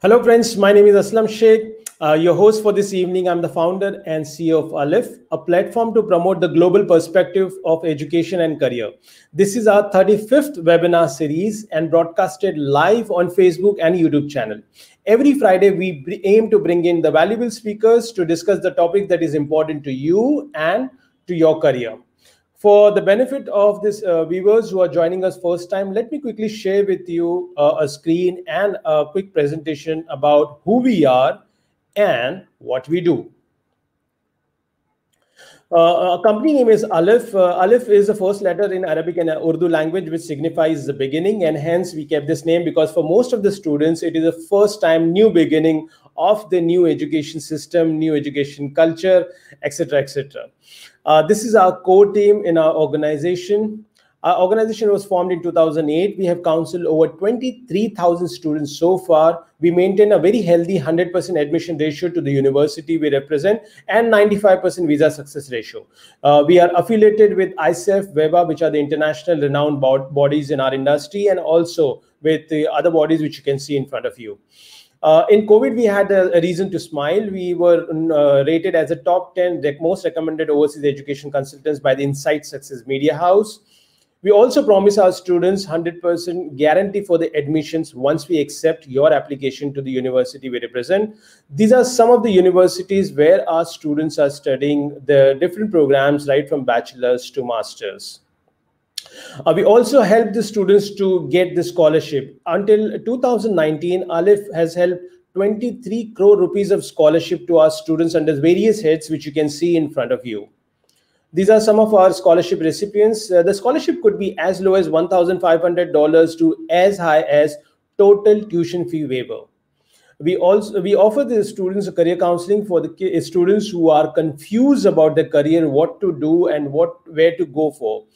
Hello, friends. My name is Asslam Shaikh, your host for this evening. I'm the founder and CEO of Aleph, a platform to promote the global perspective of education and career. This is our 35th webinar series and broadcasted live on Facebook and YouTube channel. Every Friday, we aim to bring in the valuable speakers to discuss the topic that is important to you and to your career. For the benefit of these viewers who are joining us first time, let me quickly share with you a screen and a quick presentation about who we are and what we do. Our company name is Aleph. Aleph is the first letter in Arabic and Urdu language, which signifies the beginning, and hence we kept this name because for most of the students, it is the first time new beginning of the new education system, new education culture, etc., etc. This is our core team in our organization. Our organization was formed in 2008. We have counseled over 23,000 students so far. We maintain a very healthy 100% admission ratio to the university we represent and 95% visa success ratio. We are affiliated with ICEF, WEBA, which are the international renowned bodies in our industry, and also with the other bodies which you can see in front of you. In COVID, we had a reason to smile. We were rated as a top 10 most recommended overseas education consultants by the Insight Success Media House. We also promise our students 100% guarantee for the admissions once we accept your application to the university we represent. These are some of the universities where our students are studying the different programs, right from bachelor's to master's. We also help the students to get the scholarship. Until 2019, Aleph has helped 23 crore rupees of scholarship to our students under various heads, which you can see in front of you. These are some of our scholarship recipients. The scholarship could be as low as $1,500 to as high as total tuition fee waiver. We offer the students a career counseling for the students who are confused about their career, what to do and where to go for.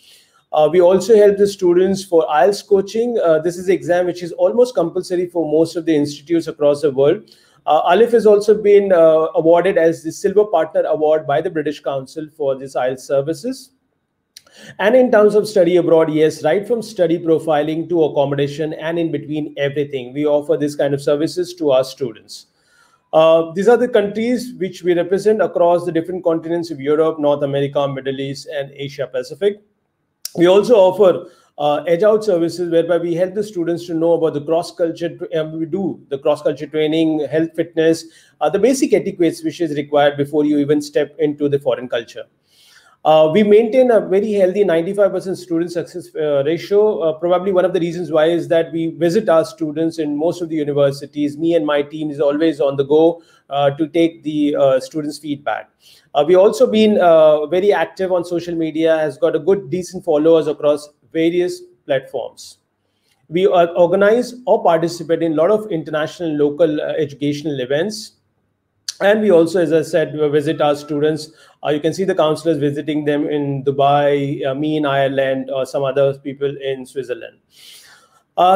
We also help the students for IELTS coaching. This is an exam which is almost compulsory for most of the institutes across the world. Aleph has also been awarded as the Silver Partner Award by the British Council for this IELTS services. And in terms of study abroad, yes, right from study profiling to accommodation and in between everything, we offer this kind of services to our students. These are the countries which we represent across the different continents of Europe, North America, Middle East, and Asia Pacific. We also offer edge out services whereby we help the students to know about the cross-culture. We do the cross-culture training, health, fitness, the basic etiquettes which is required before you even step into the foreign culture. We maintain a very healthy 95% student success ratio. Probably one of the reasons why is that we visit our students in most of the universities. Me and my team is always on the go to take the students' feedback. We also been very active on social media, has got a good, decent followers across various platforms. We organize or participate in a lot of international and local educational events. And we also, as I said, visit our students. You can see the counselors visiting them in Dubai, me in Ireland, or some other people in Switzerland.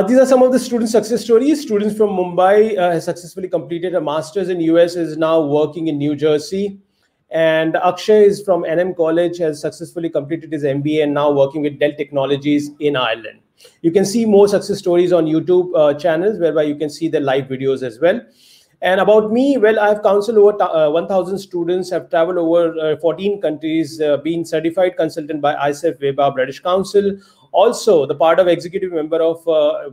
These are some of the student success stories. Students from Mumbai has successfully completed a master's in US, is now working in New Jersey. And Akshay is from NM College, has successfully completed his MBA and now working with Dell Technologies in Ireland. You can see more success stories on YouTube channels whereby you can see the live videos as well. And about me, well, I've counseled over 1,000 students, have traveled over 14 countries, been certified consultant by ICEF, WEBA, British Council. Also, the part of executive member of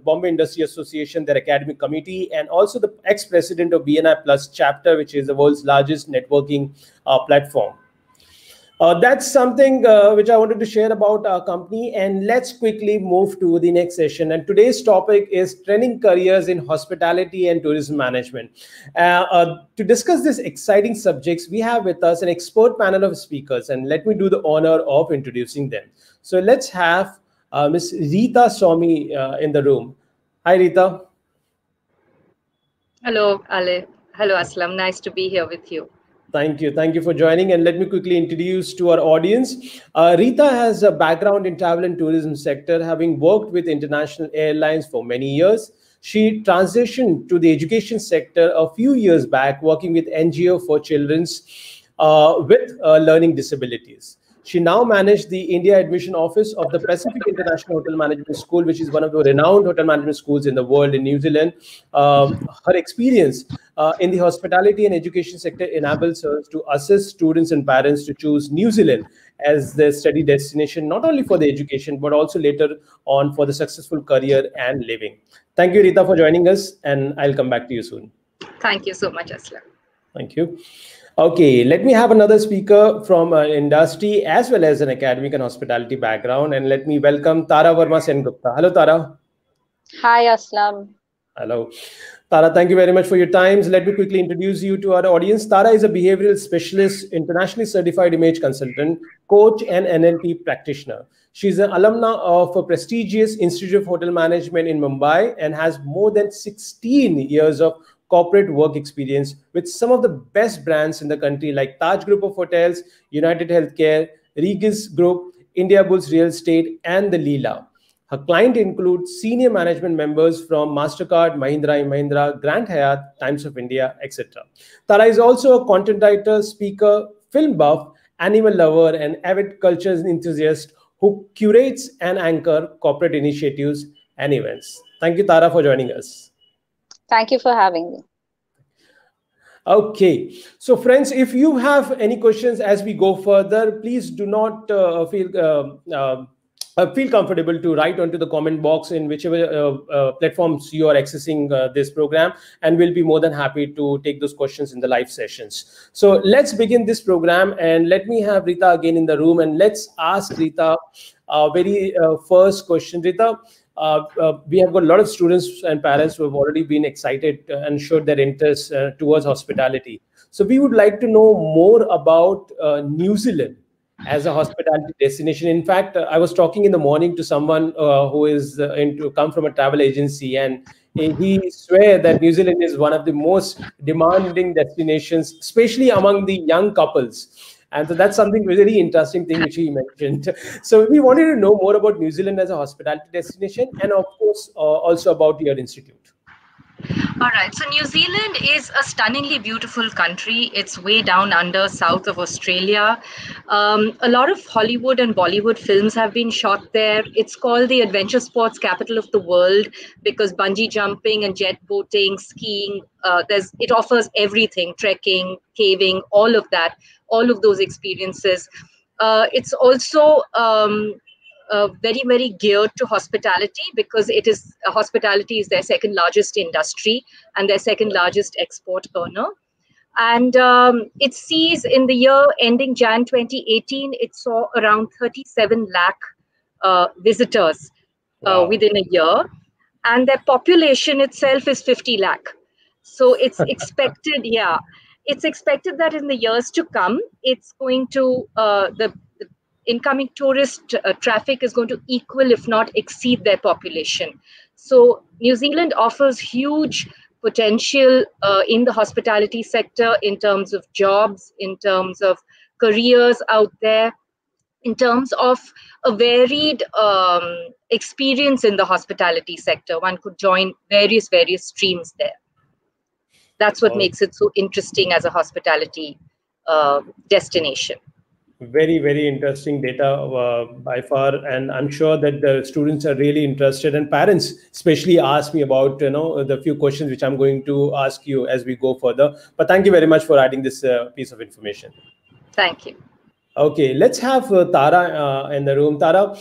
Bombay Industry Association, their academic committee, and also the ex-president of BNI Plus chapter, which is the world's largest networking platform. That's something which I wanted to share about our company. And let's quickly move to the next session. And today's topic is training careers in hospitality and tourism management. To discuss these exciting subjects, we have with us an expert panel of speakers. And let me do the honor of introducing them. So let's have Ms. Rita Swami in the room. Hi, Rita. Hello, Ale. Hello, Aslam. Nice to be here with you. Thank you. Thank you for joining. And let me quickly introduce to our audience. Rita has a background in travel and tourism sector, having worked with international airlines for many years. She transitioned to the education sector a few years back, working with NGO for children with learning disabilities. She now managed the India Admission Office of the Pacific International Hotel Management School, which is one of the renowned hotel management schools in the world in New Zealand. Her experience in the hospitality and education sector enables her to assist students and parents to choose New Zealand as their study destination, not only for the education, but also later on for the successful career and living. Thank you, Rita, for joining us, and I'll come back to you soon. Thank you so much, Asslam. Thank you. Okay, let me have another speaker from industry as well as an academic and hospitality background, and let me welcome Tara Verma Sengupta. Hello, Tara. Hi, Asslam. Hello. Tara, thank you very much for your time. Let me quickly introduce you to our audience. Tara is a behavioral specialist, internationally certified image consultant, coach, and NLP practitioner. She's an alumna of a prestigious Institute of Hotel Management in Mumbai and has more than 16 years of corporate work experience with some of the best brands in the country like Taj Group of Hotels, United Healthcare, Regis Group, India Bulls Real Estate, and the Leela. Her client includes senior management members from MasterCard, Mahindra & Mahindra, Grand Hyatt, Times of India, etc. Tara is also a content writer, speaker, film buff, animal lover, and avid culture enthusiast who curates and anchor corporate initiatives and events. Thank you, Tara, for joining us. Thank you for having me. Okay, so friends, if you have any questions as we go further, please do not feel comfortable to write onto the comment box in whichever platforms you are accessing this program, and we'll be more than happy to take those questions in the live sessions. So let's begin this program, and let me have Rita again in the room, and let's ask Rita very first question. Rita, we have got a lot of students and parents who have already been excited and showed their interest towards hospitality. So we would like to know more about New Zealand as a hospitality destination. In fact, I was talking in the morning to someone who is come from a travel agency, and he swear that New Zealand is one of the most demanding destinations, especially among the young couples. And so that's something very interesting thing which he mentioned. So we wanted to know more about New Zealand as a hospitality destination, and of course also about your institute. All right. So New Zealand is a stunningly beautiful country. It's way down under, south of Australia. A lot of Hollywood and Bollywood films have been shot there. It's called the adventure sports capital of the world because bungee jumping and jet boating, skiing, it offers everything, trekking, caving, all of that, all of those experiences. It's also very, very geared to hospitality because hospitality is their second largest industry and their second largest export earner. And it sees in the year ending Jan 2018, it saw around 37 lakh visitors within a year. And their population itself is 50 lakh. So it's expected, it's expected that in the years to come, it's going to, the incoming tourist traffic is going to equal, if not exceed, their population. So New Zealand offers huge potential in the hospitality sector in terms of jobs, in terms of careers out there, in terms of a varied experience in the hospitality sector. One could join various streams there. That's what makes it so interesting as a hospitality destination. Very, very interesting data by far, and I'm sure that the students are really interested, and parents especially ask me about the few questions which I'm going to ask you as we go further. But thank you very much for adding this piece of information. Thank you. Okay, let's have Tara in the room. Tara,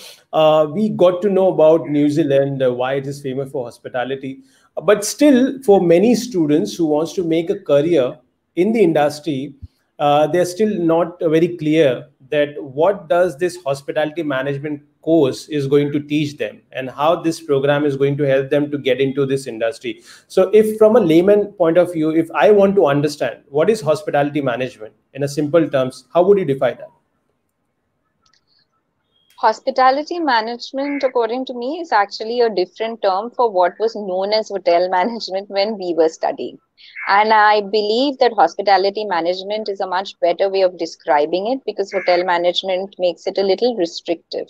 we got to know about New Zealand, why it is famous for hospitality, but still for many students who wants to make a career in the industry, they're still not very clear that what does this hospitality management course is going to teach them and how this program is going to help them to get into this industry. So if from a layman point of view, if I want to understand what is hospitality management in a simple terms, how would you define that? Hospitality management, according to me, is actually a different term for what was known as hotel management when we were studying. And I believe that hospitality management is a much better way of describing it because hotel management makes it a little restrictive.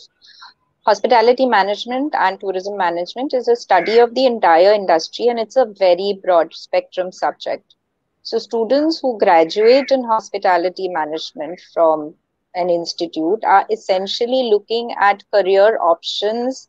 Hospitality management and tourism management is a study of the entire industry, and it's a very broad spectrum subject. So students who graduate in hospitality management from an institute are essentially looking at career options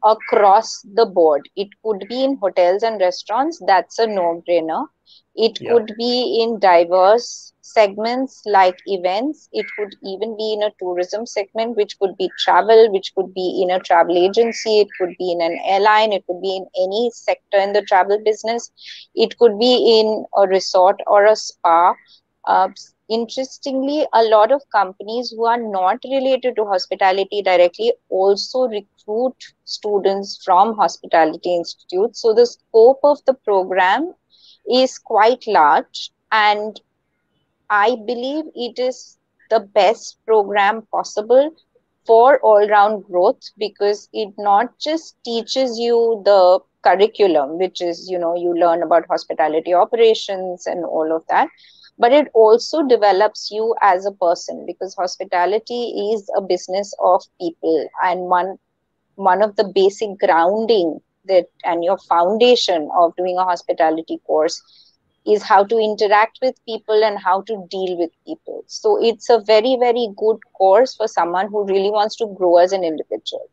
across the board. It could be in hotels and restaurants, that's a no-brainer. It Yeah. could be in diverse segments like events. It could even be in a tourism segment, which could be travel, which could be in a travel agency, it could be in an airline, it could be in any sector in the travel business. It could be in a resort or a spa. Uh, Interestingly, a lot of companies who are not related to hospitality directly also recruit students from hospitality institutes. So the scope of the program is quite large, and I believe it is the best program possible for all round growth, because it not just teaches you the curriculum, which is, you learn about hospitality operations and all of that, but it also develops you as a person, because hospitality is a business of people, and one of the basic grounding that and your foundation of doing a hospitality course is how to interact with people and how to deal with people. So it's a very, very good course for someone who really wants to grow as an individual.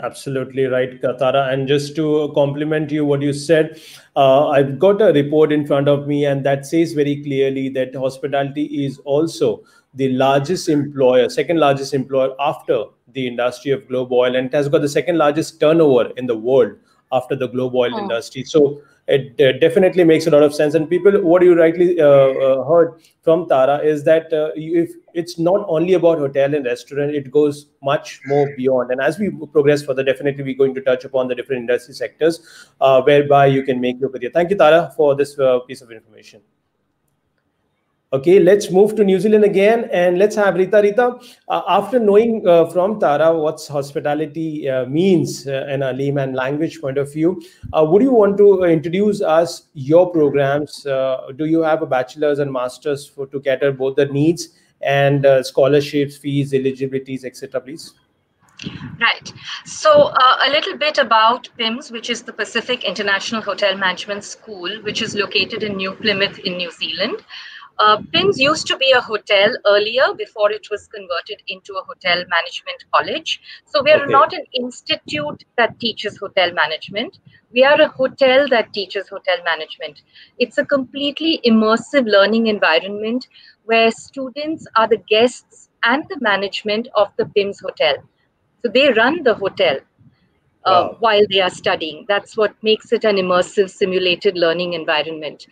Absolutely right, Katara. And just to compliment you, what you said, I've got a report in front of me, and that says very clearly that hospitality is also the largest employer, second largest employer after the industry of globe oil, and it has got the second largest turnover in the world after the globe oil Hmm. industry. So it definitely makes a lot of sense. And people, what you rightly heard from Tara is that if it's not only about hotel and restaurant, it goes much more beyond. And as we progress further, definitely we're going to touch upon the different industry sectors whereby you can make your career. Thank you, Tara, for this piece of information. Okay, let's move to New Zealand again, and let's have Rita. Rita, after knowing from Tara what's hospitality means in a layman language point of view, would you want to introduce us your programs? Do you have a bachelor's and master's to cater both the needs and scholarships, fees, eligibilities, etc., please? Right. So, a little bit about PIHMS, which is the Pacific International Hotel Management School, which is located in New Plymouth in New Zealand. PIHMS used to be a hotel earlier before it was converted into a hotel management college. So, we are Okay. not an institute that teaches hotel management. We are a hotel that teaches hotel management. It's a completely immersive learning environment where students are the guests and the management of the PIHMS hotel. So they run the hotel Wow. while they are studying. That's what makes it an immersive simulated learning environment.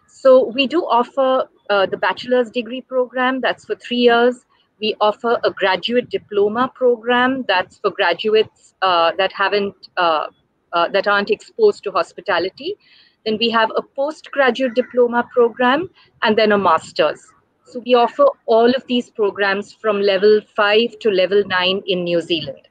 So we do offer the bachelor's degree program, that's for 3 years. We offer a graduate diploma program, that's for graduates that aren't exposed to hospitality. Then we have a postgraduate diploma program, and then a master's. So we offer all of these programs from level 5 to level 9 in New Zealand.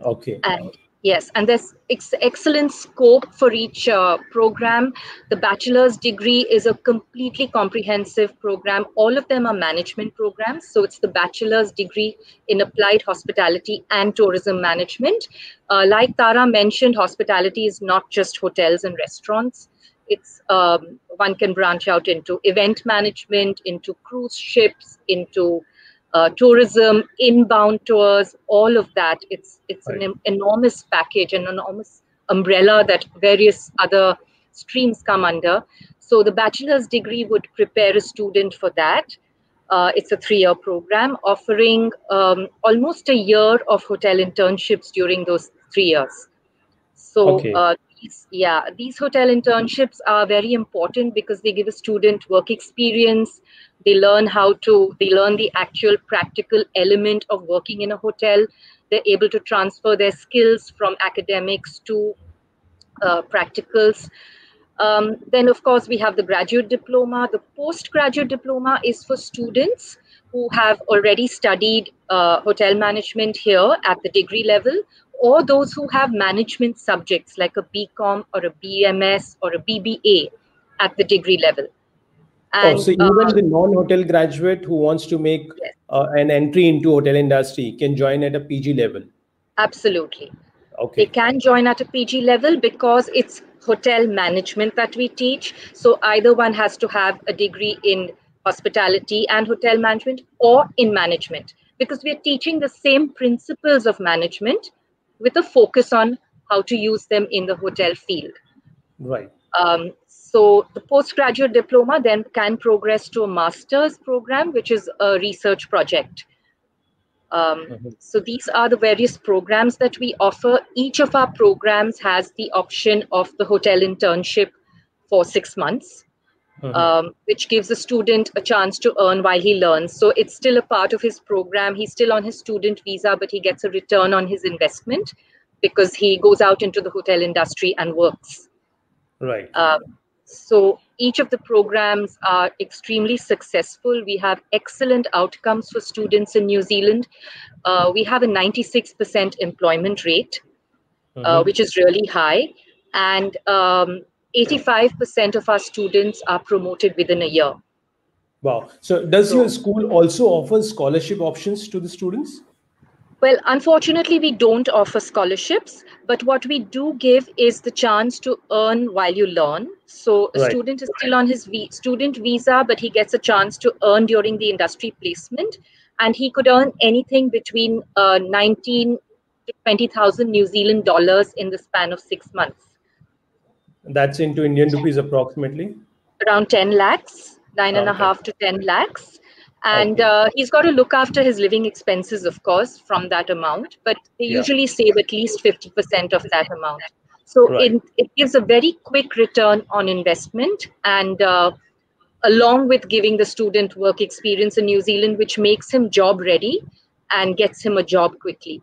Okay. And yes, and there's excellent scope for each program. The bachelor's degree is a completely comprehensive program. All of them are management programs. So it's the bachelor's degree in applied hospitality and tourism management. Like Tara mentioned, hospitality is not just hotels and restaurants. It's one can branch out into event management, into cruise ships, into tourism, inbound tours, all of that. It's Right. an enormous package, an enormous umbrella that various other streams come under. So the bachelor's degree would prepare a student for that. It's a 3-year program offering almost a year of hotel internships during those 3 years. So Okay. these hotel internships are very important because they give a student work experience. They learn the actual practical element of working in a hotel. They're able to transfer their skills from academics to practicals. Then, of course, we have the graduate diploma. The postgraduate diploma is for students who have already studied hotel management here at the degree level, or those who have management subjects like a BCom or a BMS or a BBA at the degree level. Oh, And so even the non-hotel graduate who wants to make yes, an entry into hotel industry can join at a PG level. absolutely. They Okay. can join at a PG level because it's hotel management that we teach. So either one has to have a degree in hospitality and hotel management, or in management, because we are teaching the same principles of management with a focus on how to use them in the hotel field. Right. So the postgraduate diploma then can progress to a master's program, which is a research project. So these are the various programs that we offer. Each of our programs has the option of the hotel internship for 6 months, which gives the student a chance to earn while he learns. So it's still a part of his program. He's still on his student visa, but he gets a return on his investment because he goes out into the hotel industry and works. Right. So each of the programs are extremely successful. We have excellent outcomes for students in New Zealand. We have a 96% employment rate, which is really high. And 85% of our students are promoted within a year. Wow. So does your school also offer scholarship options to the students? Well, unfortunately, we don't offer scholarships, but what we do give is the chance to earn while you learn. So a student is still on his student visa, but he gets a chance to earn during the industry placement. And he could earn anything between 19 to 20,000 New Zealand dollars in the span of 6 months. That's into Indian rupees approximately? Around 10 lakhs, 9.5 to 10 lakhs. And he's got to look after his living expenses, of course, from that amount. But they usually save at least 50% of that amount. So it gives a very quick return on investment, and along with giving the student work experience in New Zealand, which makes him job ready and gets him a job quickly.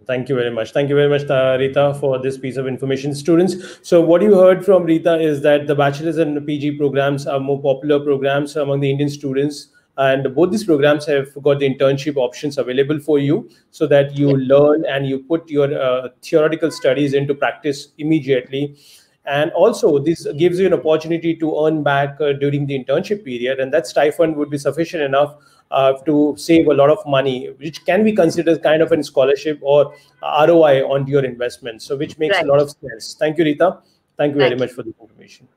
Thank you very much. Thank you very much, Rita, for this piece of information. Students, so what you heard from Rita is that the bachelor's and PG programs are more popular programs among the Indian students. And both these programs have got the internship options available for you so that you learn and you put your theoretical studies into practice immediately. And also, this gives you an opportunity to earn back during the internship period. And that stipend would be sufficient enough to save a lot of money, which can be considered kind of a scholarship or ROI on your investment. So which makes a lot of sense. Thank you, Rita. Thank you very much for the information.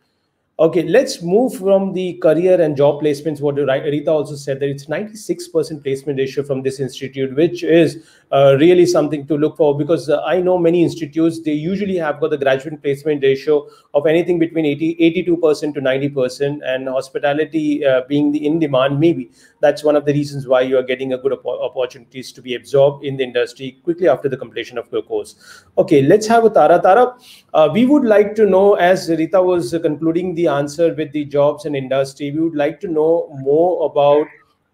Okay, let's move from the career and job placements. What Rita also said, that it's 96% placement ratio from this institute, which is really something to look for, because I know many institutes, they usually have got the graduate placement ratio of anything between 82% to 90%, and hospitality being the in demand, maybe that's one of the reasons why you are getting a good opportunities to be absorbed in the industry quickly after the completion of your course. Okay, let's have a Tara. Tara, we would like to know, as Rita was concluding the answer with the jobs and industry, we would like to know more about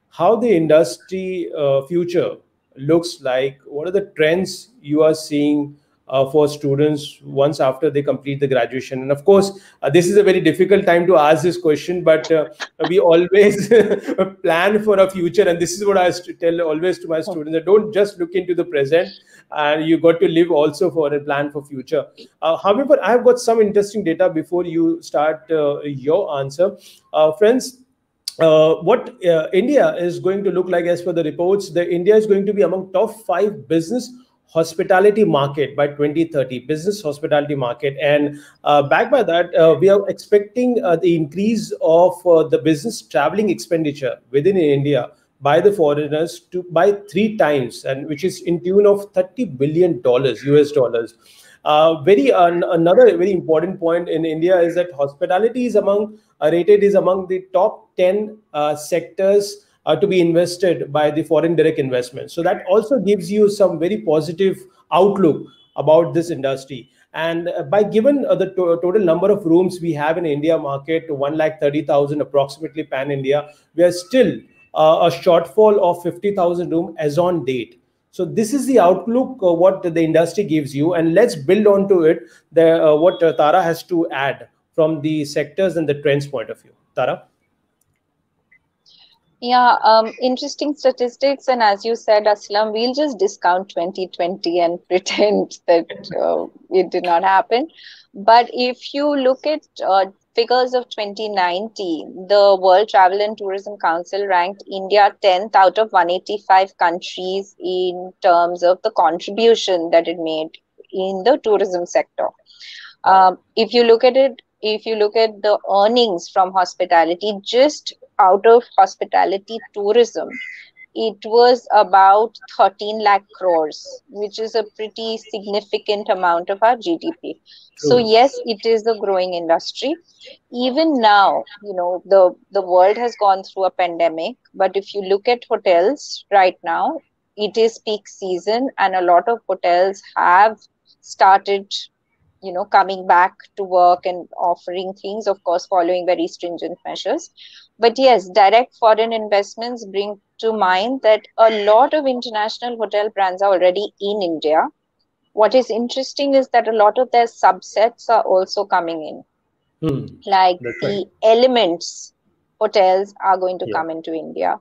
how the industry future looks like. What are the trends you are seeing for students once after they complete the graduation? And of course, this is a very difficult time to ask this question, but we always plan for a future. And this is what I tell always to my students, that don't just look into the present, and you got to live also for a plan for future. However, I have got some interesting data before you start your answer. Friends, what India is going to look like as per the reports, India is going to be among top 5 business hospitality market by 2030, business hospitality market. And backed by that, we are expecting the increase of the business traveling expenditure within India by the foreigners by 3 times, and which is in tune of $30 billion US dollars. Another very important point in India is that hospitality is rated among the top 10 sectors to be invested by the foreign direct investment. So that also gives you some very positive outlook about this industry. And by given the total number of rooms we have in India market, 130,000 approximately pan India, we are still a shortfall of 50,000 rooms as on date. So this is the outlook what the industry gives you, and let's build onto it what Tara has to add from the sectors and the trends point of view. Tara? Yeah, interesting statistics. And as you said, Asslam, we'll just discount 2020 and pretend that it did not happen. But if you look at figures of 2019, the World Travel and Tourism Council ranked India 10th out of 185 countries in terms of the contribution that it made in the tourism sector. If you look at it, if you look at the earnings from hospitality, just out of hospitality tourism, it was about 13 lakh crores, which is a pretty significant amount of our GDP. So True. yes, it is a growing industry. Even now, the world has gone through a pandemic, but if you look at hotels right now, it is peak season, and a lot of hotels have started coming back to work and offering things, of course, following very stringent measures. But yes, direct foreign investments bring to mind that a lot of international hotel brands are already in India. What is interesting is that a lot of their subsets are also coming in, like That's right. the Elements hotels are going to Yeah. come into India.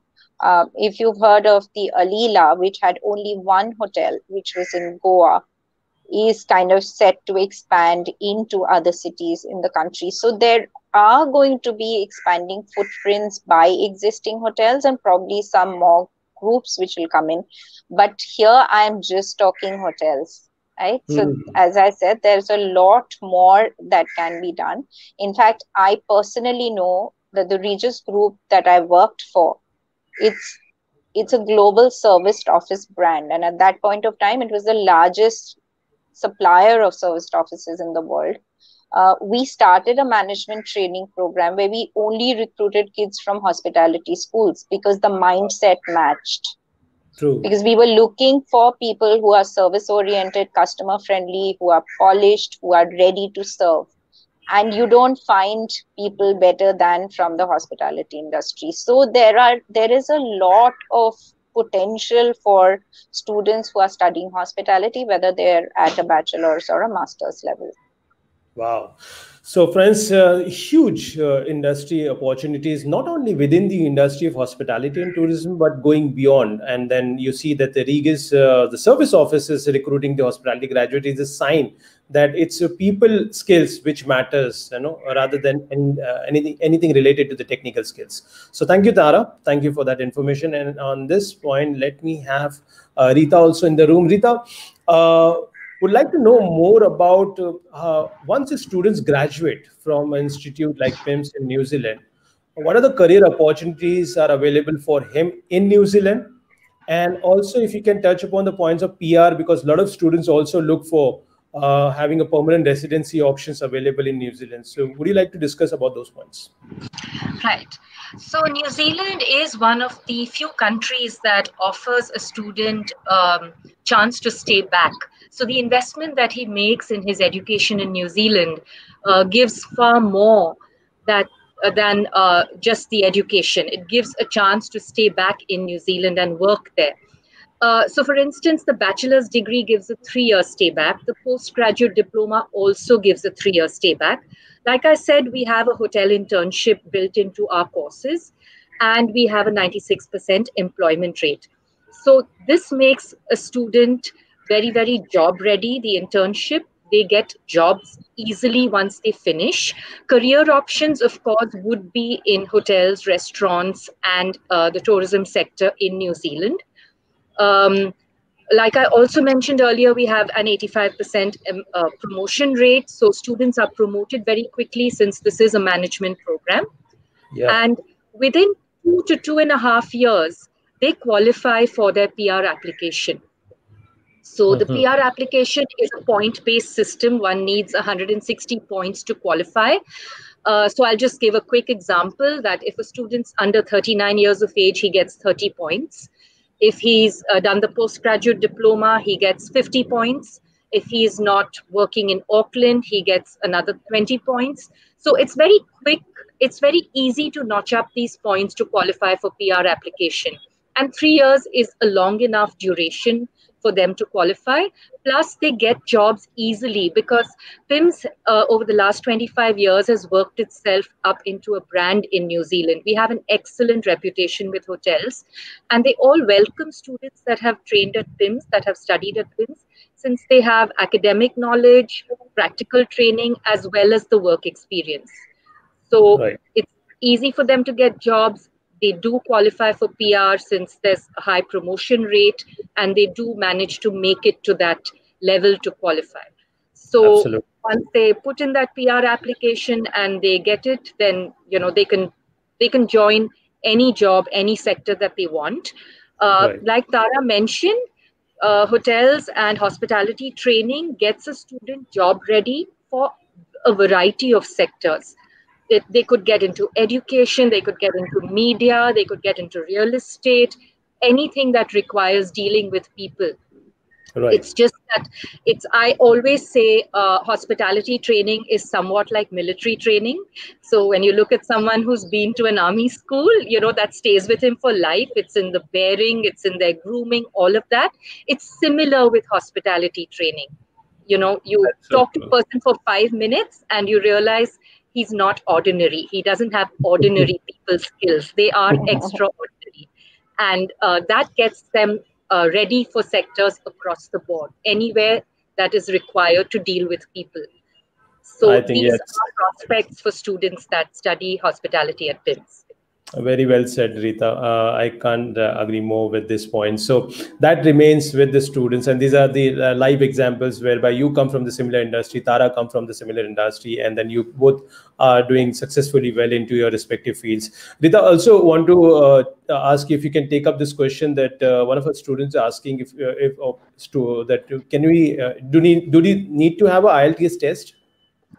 If you've heard of the Alila, which had only one hotel, which was in Goa, is kind of set to expand into other cities in the country. So there are going to be expanding footprints by existing hotels and probably some more groups which will come in. But here I am just talking hotels, right? So as I said, there's a lot more that can be done. In fact, I personally know that the Regis group that I worked for, it's it's a global serviced office brand, and at that point of time it was the largest supplier of serviced offices in the world. We started a management training program where we only recruited kids from hospitality schools because the mindset matched. True. Because we were looking for people who are service oriented, customer friendly, who are polished, who are ready to serve. And you don't find people better than from the hospitality industry. So there is a lot of potential for students who are studying hospitality, whether they're at a bachelor's or a master's level. Wow. So, friends, huge industry opportunities, not only within the industry of hospitality and tourism, but going beyond. And then you see that the Regis, the service offices recruiting the hospitality graduate is a sign that it's people skills which matters, rather than anything related to the technical skills. So, thank you, Tara. Thank you for that information. And on this point, let me have Rita also in the room. Rita, would like to know more about once the students graduate from an institute like PIMS in New Zealand, what are the career opportunities are available for him in New Zealand? And also, if you can touch upon the points of PR, because a lot of students also look for having a permanent residency options available in New Zealand. So, would you like to discuss about those points? Right. So New Zealand is one of the few countries that offers a student chance to stay back. So the investment that he makes in his education in New Zealand gives far more than just the education. It gives a chance to stay back in New Zealand and work there. So, for instance, the bachelor's degree gives a 3-year stay back. The postgraduate diploma also gives a 3-year stay back. Like I said, we have a hotel internship built into our courses, and we have a 96% employment rate. So, this makes a student very, very job ready. The internship, they get jobs easily once they finish. Career options, of course, would be in hotels, restaurants, and the tourism sector in New Zealand. Like I also mentioned earlier, we have an 85% promotion rate. So students are promoted very quickly since this is a management program. Yeah. And within 2 to 2.5 years, they qualify for their PR application. So the PR application is a point-based system. One needs 160 points to qualify. So I'll just give a quick example that if a student's under 39 years of age, he gets 30 points. If he's done the postgraduate diploma, he gets 50 points. If he's not working in Auckland, he gets another 20 points. So it's very quick. It's very easy to notch up these points to qualify for PR application. And 3 years is a long enough duration for them to qualify. Plus, they get jobs easily because PIMS over the last 25 years has worked itself up into a brand in New Zealand. We have an excellent reputation with hotels, and they all welcome students that have trained at PIMS, that have studied at PIMS, since they have academic knowledge, practical training, as well as the work experience. So it's easy for them to get jobs. They do qualify for PR since there's a high promotion rate, and they do manage to make it to that level to qualify. So Absolutely. once they put in that PR application and they get it, then they can join any job, any sector that they want. Right. Like Tara mentioned, hotels and hospitality training gets a student job ready for a variety of sectors. They could get into education, they could get into media, they could get into real estate, anything that requires dealing with people. Right. It's just that I always say hospitality training is somewhat like military training. So when you look at someone who's been to an army school, that stays with him for life. It's in the bearing, it's in their grooming, all of that. It's similar with hospitality training. You That's so talk to true. a person for 5 minutes and you realize he's not ordinary. He doesn't have ordinary people skills. They are extraordinary. And that gets them ready for sectors across the board, anywhere that is required to deal with people. I So think these yes. are prospects for students that study hospitality at PIMS. Very well said, Rita. I can't agree more with this point. So that remains with the students, and these are the live examples whereby you come from the similar industry, Tara come from the similar industry, and then you both are doing successfully well into your respective fields. Rita, also want to ask if you can take up this question that one of our students are asking can we do we need to have a IELTS test?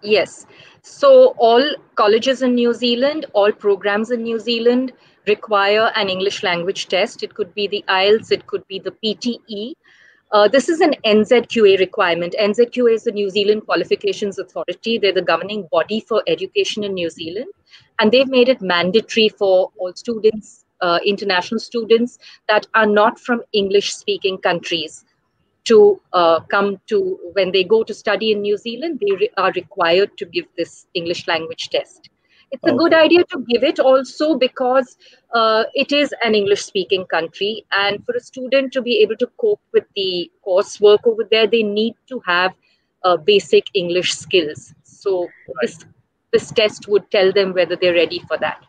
Yes. So all colleges in New Zealand, all programs in New Zealand require an English language test. It could be the IELTS, it could be the PTE. This is an NZQA requirement. NZQA is the New Zealand Qualifications Authority. They're the governing body for education in New Zealand. And they've made it mandatory for all students, international students that are not from English speaking countries to come to, when they go to study in New Zealand, they are required to give this English language test. It's a good Okay. idea to give it also because it is an English speaking country. And for a student to be able to cope with the coursework over there, they need to have basic English skills. So Right. this test would tell them whether they're ready for that.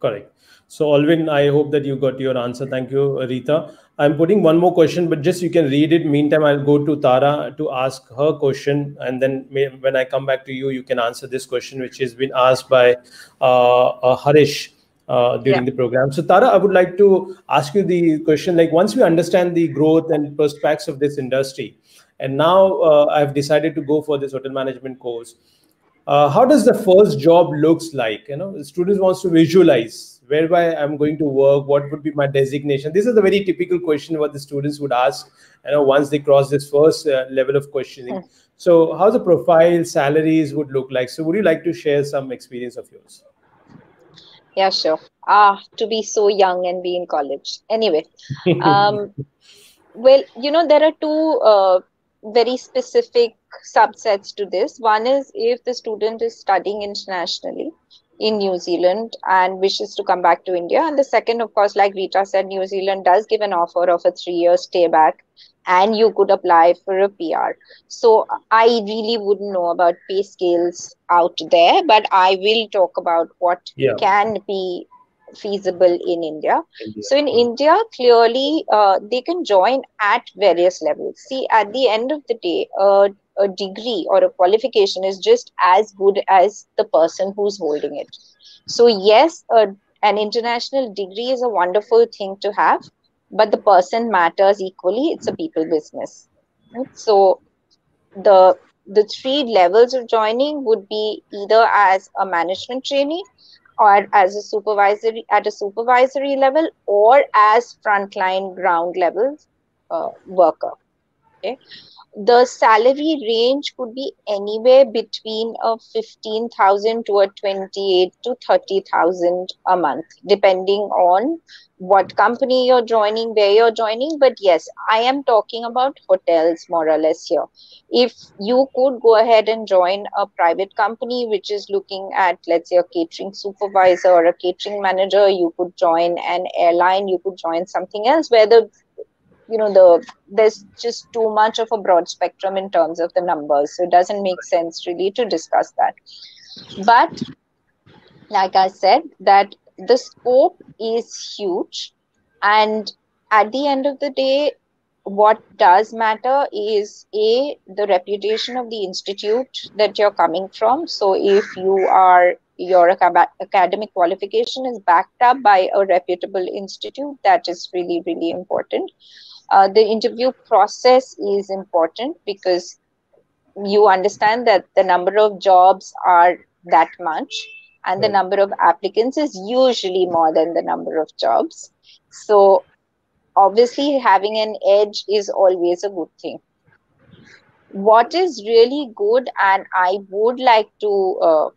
Correct. So, Alvin, I hope that you got your answer. Thank you, Rita. I'm putting one more question, but just you can read it. Meantime, I'll go to Tara to ask her question, and then when I come back to you, you can answer this question, which has been asked by Harish Yeah. during the program. So, Tara, I would like to ask you the question: like, once we understand the growth and prospects of this industry, and now I've decided to go for this hotel management course, how does the first job looks like? The students wants to visualize whereby I'm going to work, what would be my designation. This is a very typical question what the students would ask, once they cross this first level of questioning. So how the profile salaries would look like? So would you like to share some experience of yours? Yeah, sure. To be so young and be in college. Anyway, um, well, there are two very specific subsets to this. One is if the student is studying internationally in New Zealand and wishes to come back to India. And the second, of course, like Rita said, New Zealand does give an offer of a 3-year stay back and you could apply for a PR. So I really wouldn't know about pay scales out there, but I will talk about what Yeah. can be feasible in India. India. So in India, clearly, they can join at various levels. See, at the end of the day, a degree or a qualification is just as good as the person who's holding it. So yes, an international degree is a wonderful thing to have, but the person matters equally. It's a people business. Right? So the the three levels of joining would be either as a management trainee or as a supervisory at a supervisory level or as frontline ground level worker. Okay, the salary range could be anywhere between a 15,000 to a 28 to 30,000 a month, depending on what company you're joining, where you're joining. But yes, I am talking about hotels more or less here. If you could go ahead and join a private company which is looking at, let's say, a catering supervisor or a catering manager, you could join an airline, you could join something else where there's just too much of a broad spectrum in terms of the numbers, so it doesn't make sense really to discuss that. But like I said, that the scope is huge, and at the end of the day, what does matter is the reputation of the institute that you're coming from. So if your academic qualification is backed up by a reputable institute, that is really, really important. The interview process is important because you understand that the number of jobs are that much, and the Right. number of applicants is usually more than the number of jobs. So obviously having an edge is always a good thing. What is really good, and I would like to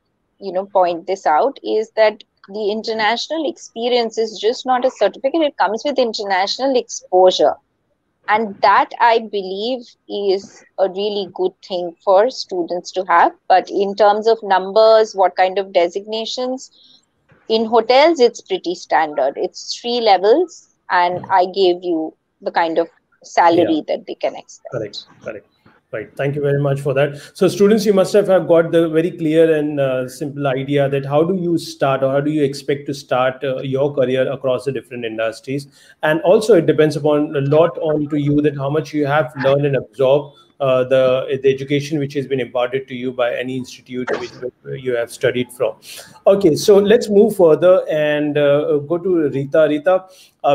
point this out, is that the international experience is just not a certificate, it comes with international exposure, and that I believe is a really good thing for students to have. But in terms of numbers, what kind of designations, in hotels it's pretty standard, it's 3 levels, and I gave you the kind of Yeah. salary that they can Correct. expect. Correct. Right. Thank you very much for that. So, students, you must have got the very clear and simple idea that how do you start or how do you expect to start your career across the different industries, and also it depends upon a lot on to you that how much you have learned and absorbed the education which has been imparted to you by any institute which you have studied from. Okay, so let's move further and go to Rita. Rita,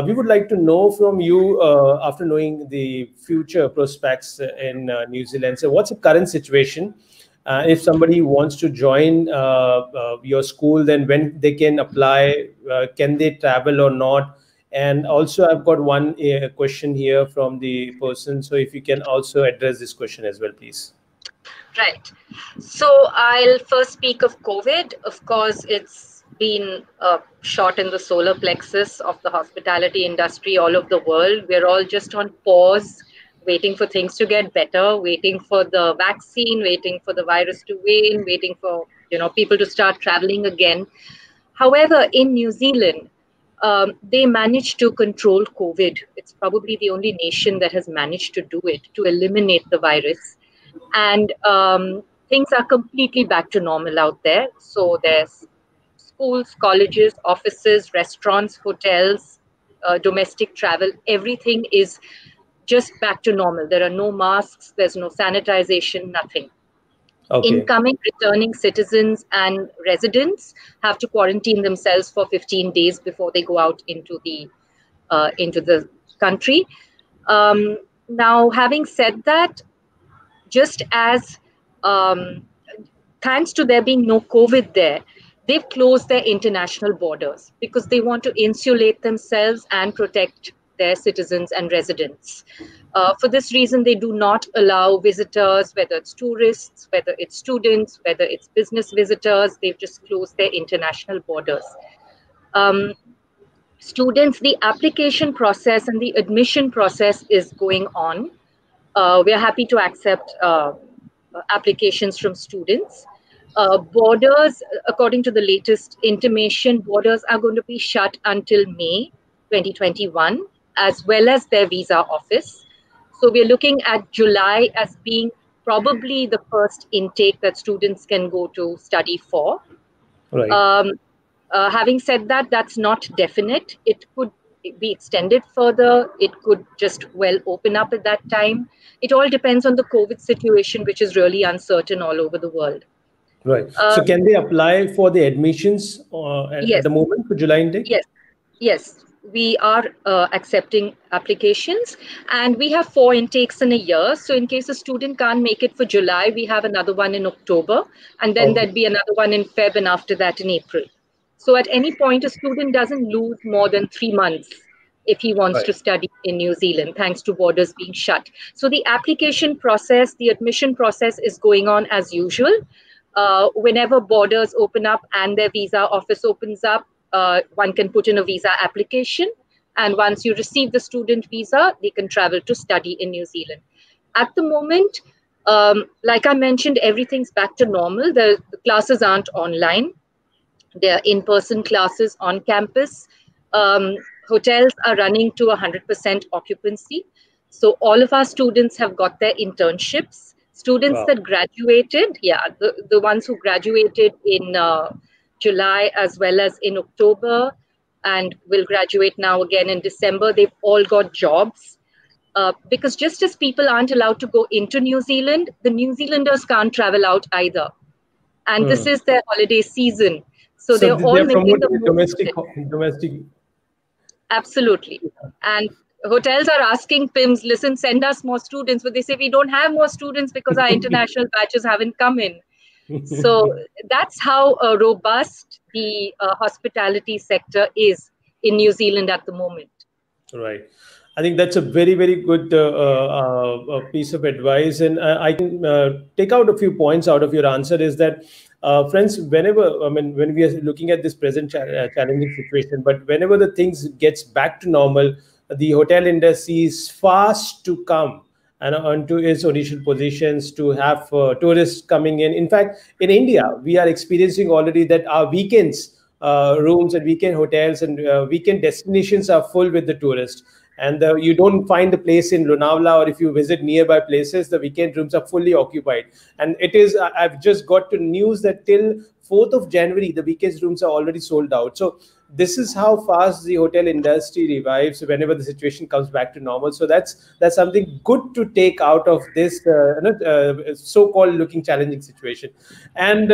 we would like to know from you after knowing the future prospects in New Zealand. So, what's the current situation? If somebody wants to join your school, then when they can apply, can they travel or not? And also, I've got one question here from the person. So, if you can also address this question as well, please. Right. So I'll first speak of COVID. Of course, it's been a shot in the solar plexus of the hospitality industry all over the world. We're all just on pause, waiting for things to get better, waiting for the vaccine, waiting for the virus to wane, waiting for people to start traveling again. However, in New Zealand, they managed to control COVID. It's probably the only nation that has managed to do it, to eliminate the virus. And things are completely back to normal out there. So there's schools, colleges, offices, restaurants, hotels, domestic travel, everything is just back to normal. There are no masks, there's no sanitization, nothing. Okay. Incoming, returning citizens and residents have to quarantine themselves for 15 days before they go out into the country. Now, having said that, just as thanks to there being no COVID there, they've closed their international borders because they want to insulate themselves and protect their citizens and residents. For this reason, they do not allow visitors, whether it's tourists, whether it's students, whether it's business visitors. They've just closed their international borders. Um, Students, the application process and the admission process is going on. We are happy to accept applications from students. Borders, according to the latest intimation, borders are going to be shut until May 2021, as well as their visa office. So we're looking at July as being probably the first intake that students can go to study for. Right. Having said that, that's not definite. It could be extended further. It could just well open up at that time. It all depends on the COVID situation, which is really uncertain all over the world. Right. Um, So, can they apply for the admissions at yes, the moment for July intake? yes, yes. We are accepting applications, and we have 4 intakes in a year. So, in case a student can't make it for July, we have another one in October, and then Okay. there'd be another one in Feb, and after that in April. So, at any point, a student doesn't lose more than 3 months if he wants Right. to study in New Zealand, thanks to borders being shut. So, the application process, the admission process is going on as usual. Whenever borders open up and their visa office opens up, one can put in a visa application. And once you receive the student visa, they can travel to study in New Zealand. At the moment, like I mentioned, everything's back to normal. The classes aren't online. They're in-person classes on campus. Hotels are running to 100% occupancy. So all of our students have got their internships. Students Wow. that graduated, the ones who graduated in July as well as in October and will graduate now again in December, they've all got jobs. Because just as people aren't allowed to go into New Zealand, the New Zealanders can't travel out either. And this is their holiday season. So So they're all they're making the promoting most of it. domestic. Absolutely. And hotels are asking PIMS, listen, send us more students. But they say we don't have more students because our international batches haven't come in. So that's how robust the hospitality sector is in New Zealand at the moment. Right. I think that's a very, very good piece of advice. And I can take out a few points out of your answer is that, friends, whenever, I mean, when we are looking at this present challenging situation, but whenever the things gets back to normal, the hotel industry is fast to come and onto its initial positions to have tourists coming in. In fact, in India, we are experiencing already that our weekends rooms and weekend hotels and weekend destinations are full with the tourists. And you don't find a place in Lonavala, or if you visit nearby places, the weekend rooms are fully occupied. And it is, I've just got to news that till 4th of January, the weekend rooms are already sold out. So this is how fast the hotel industry revives whenever the situation comes back to normal. So that's something good to take out of this so-called looking challenging situation. And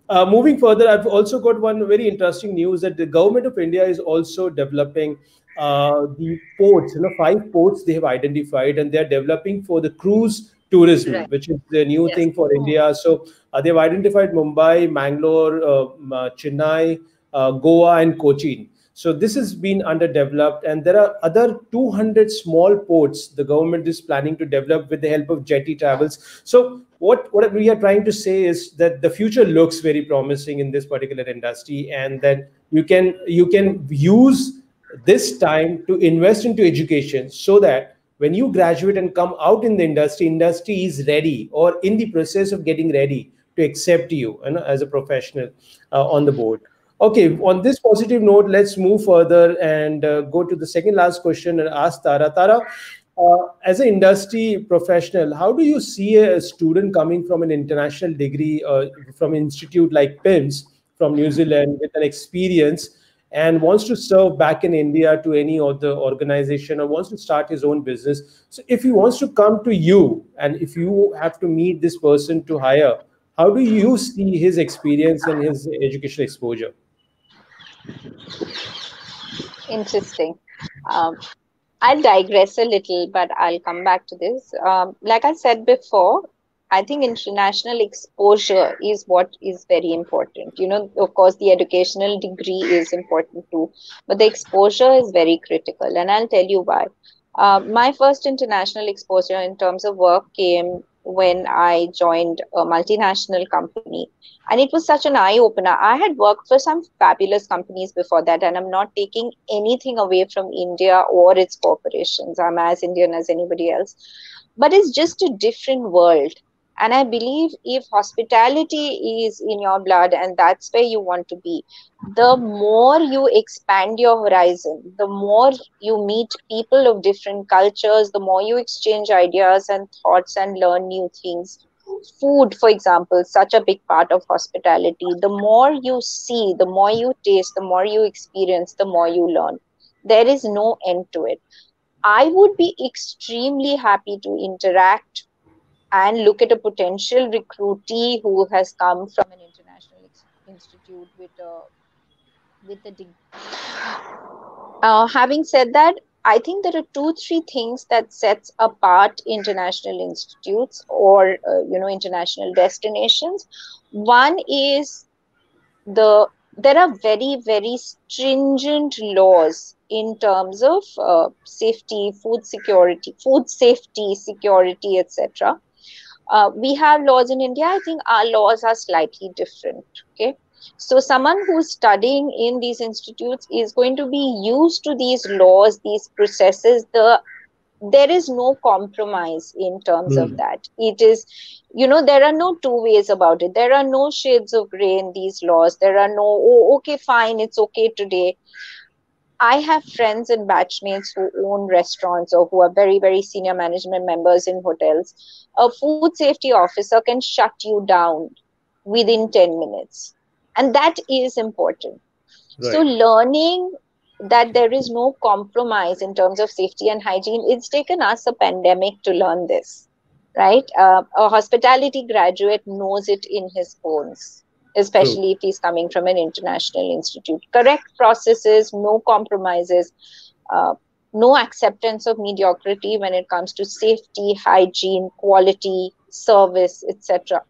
moving further, I've also got one very interesting news that the government of India is also developing the ports. 5 ports they have identified, and they're developing for the cruise tourism, Right. which is the new Yes. thing for India. So they've identified Mumbai, Mangalore, Chennai, Goa, and Cochin. So this has been underdeveloped, and there are other 200 small ports the government is planning to develop with the help of jetty travels. So what we are trying to say is that the future looks very promising in this particular industry, and that you can use this time to invest into education, so that when you graduate and come out in the industry is ready or in the process of getting ready to accept you, as a professional on the board. Okay, on this positive note, let's move further and go to the second last question and ask Tara. Tara, as an industry professional, how do you see a student coming from an international degree from an institute like PIMS from New Zealand with an experience and wants to serve back in India to any other organization or wants to start his own business? So if he wants to come to you and if you have to meet this person to hire, how do you see his experience and his educational exposure? Interesting. Um, I'll digress a little, but I'll come back to this. Like I said before, I think international exposure is what is very important. Of course, the educational degree is important too, but the exposure is very critical. And I'll tell you why. My first international exposure in terms of work came when I joined a multinational company. And it was such an eye opener. I had worked for some fabulous companies before that, and I'm not taking anything away from India or its corporations. I'm as Indian as anybody else. But it's just a different world. And I believe if hospitality is in your blood and that's where you want to be, the more you expand your horizon, the more you meet people of different cultures, the more you exchange ideas and thoughts and learn new things. Food, for example, such a big part of hospitality. The more you see, the more you taste, the more you experience, the more you learn. There is no end to it. I would be extremely happy to interact and look at a potential recruitee who has come from an international institute with a degree. Having said that, I think there are two, three things that sets apart international institutes or international destinations. One is there are very, very stringent laws in terms of safety, food safety, security, etc. We have laws in India. I think our laws are slightly different. Okay. So someone who's studying in these institutes is going to be used to these laws, these processes. There is no compromise in terms of that. It is, there are no two ways about it. There are no shades of gray in these laws. There are no, oh, okay, fine, it's okay today. I have friends and batchmates who own restaurants or who are very, very senior management members in hotels. A food safety officer can shut you down within 10 minutes. And that is important. So Right. learning that there is no compromise in terms of safety and hygiene. It's taken us a pandemic to learn this, right? A hospitality graduate knows it in his bones, True. especially if he's coming from an international institute. Correct processes, no compromises, uh, no acceptance of mediocrity when it comes to safety, hygiene, quality, service, etc.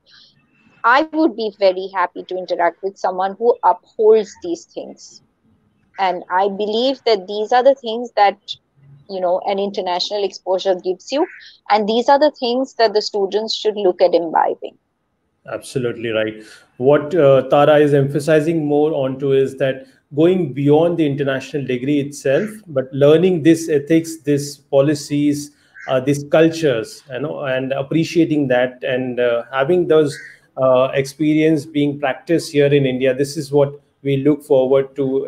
I would be very happy to interact with someone who upholds these things. And I believe that these are the things that, an international exposure gives you. And these are the things that the students should look at imbibing. Absolutely right. What Tara is emphasizing more onto is that going beyond the international degree itself, but learning this ethics, this policies, these cultures, and appreciating that, and having those experience being practiced here in India. This is what we look forward to,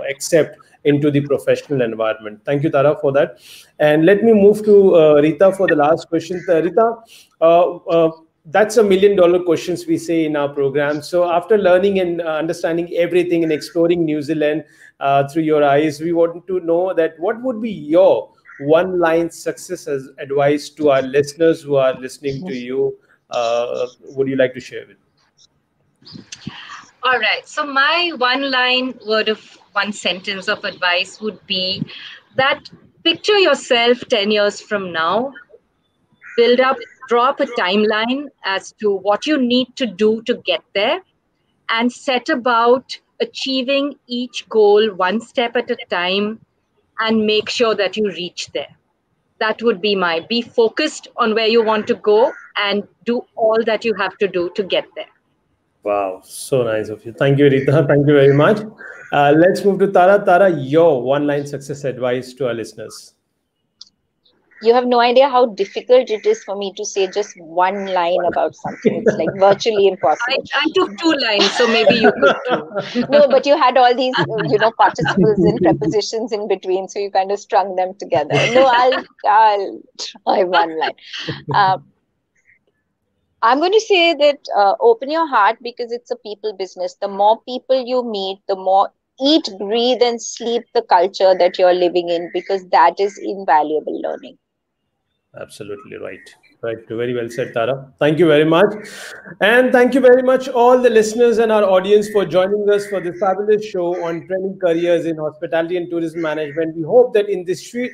accept into the professional environment. Thank you, Tara, for that. And let me move to Rita for the last question. Rita, that's $1 million questions we say in our program. So after learning and understanding everything and exploring New Zealand through your eyes, we want to know that what would be your one line success as advice to our listeners who are listening to you? Would you like to share with? All right. So my one sentence of advice would be that picture yourself 10 years from now, draw up a timeline as to what you need to do to get there, and set about achieving each goal one step at a time, and make sure that you reach there. That would be be focused on where you want to go and do all that you have to do to get there. Wow, so nice of you. Thank you, Rita. Thank you very much. Let's move to Tara. Tara, your one line success advice to our listeners. You have no idea how difficult it is for me to say just one line about something. It's like virtually impossible. I took 2 lines, so maybe you could too. No, but you had all these, participles and prepositions in between, so you kind of strung them together. No, I'll try one line. I'm going to say that open your heart, because it's a people business. The more people you meet, the more eat, breathe, and sleep the culture that you're living in, because that is invaluable learning. Absolutely right. Right. Very well said, Tara. Thank you very much. And thank you very much, all the listeners and our audience, for joining us for this fabulous show on training careers in hospitality and tourism management. We hope that in this sweet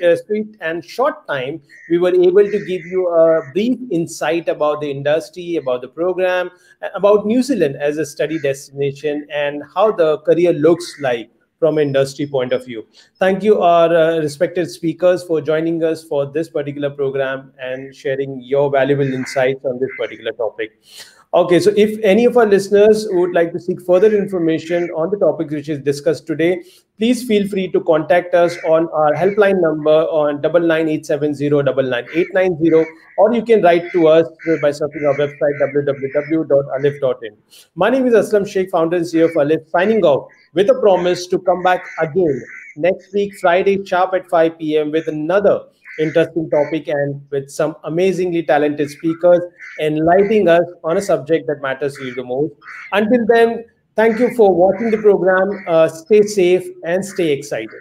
and short time, we were able to give you a brief insight about the industry, about the program, about New Zealand as a study destination, and how the career looks like from an industry point of view. Thank you, our respected speakers, for joining us for this particular program and sharing your valuable insights on this particular topic. Okay, so if any of our listeners would like to seek further information on the topics which is discussed today, please feel free to contact us on our helpline number on 9987099890, or you can write to us by surfing our website www.alif.in. My name is Asslam Shaikh, founder and CEO of Alif, signing off with a promise to come back again next week, Friday, sharp at 5 p.m. with another interesting topic and with some amazingly talented speakers enlightening us on a subject that matters to you the most. Until then, thank you for watching the program. Stay safe and stay excited.